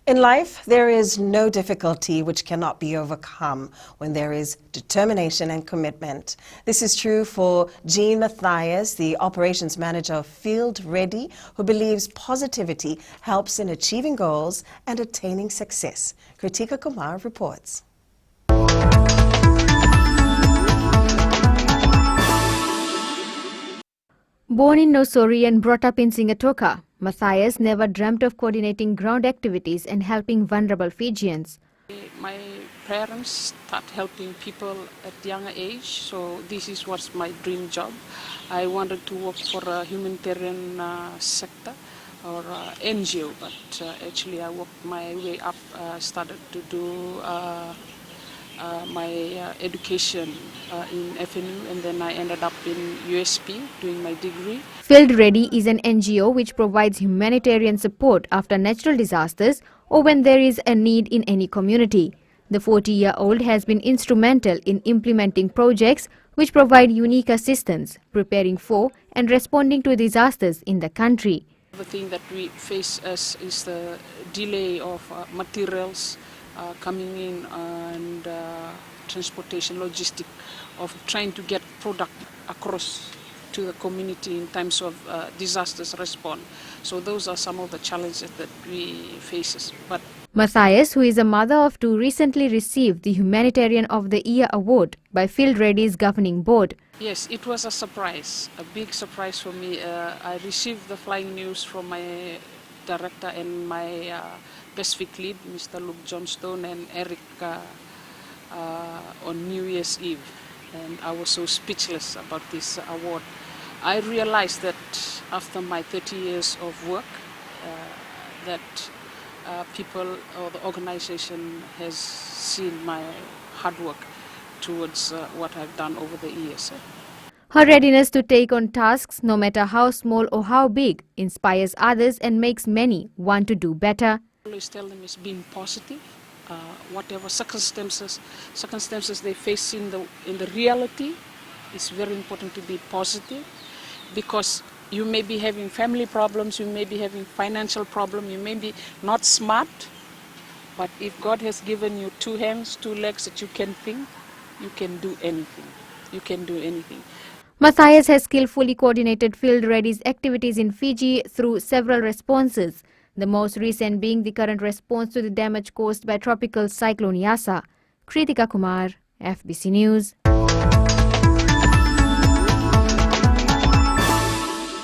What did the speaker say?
In life, there is no difficulty which cannot be overcome when there is determination and commitment. This is true for Jean Matthias, the operations manager of Field Ready, who believes positivity helps in achieving goals and attaining success. Kritika Kumar reports. Born in Nosori and brought up in Singatoka, Matthias never dreamt of coordinating ground activities and helping vulnerable Fijians. My parents start helping people at younger age, so this was my dream job. I wanted to work for a humanitarian sector or NGO, but actually I worked my way up, started to do my education in FNU, and then I ended up in USP doing my degree. Field Ready is an NGO which provides humanitarian support after natural disasters or when there is a need in any community. The 40-year-old has been instrumental in implementing projects which provide unique assistance, preparing for and responding to disasters in the country. The thing that we face is the delay of materials coming in and transportation, logistic of trying to get product across to the community in times of disasters response. So those are some of the challenges that we face. But Matthias, who is a mother of two, recently received the Humanitarian of the Year award by Field Ready's governing board. Yes, it was a surprise, a big surprise for me. I received the flying news from my director and my Pacific lead, Mr. Luke Johnstone and Eric on New Year's Eve. And I was so speechless about this award. I realized that after my 30 years of work, that people or the organization has seen my hard work towards what I've done over the years. Her readiness to take on tasks, no matter how small or how big, inspires others and makes many want to do better. I always tell them is being positive. Whatever circumstances they face in the reality, it's very important to be positive, because you may be having family problems, you may be having financial problems, you may be not smart, but if God has given you two hands, two legs that you can think, you can do anything. You can do anything. Matthias has skillfully coordinated Field Ready's activities in Fiji through several responses, the most recent being the current response to the damage caused by tropical cyclone Yasa. Kritika Kumar, FBC News.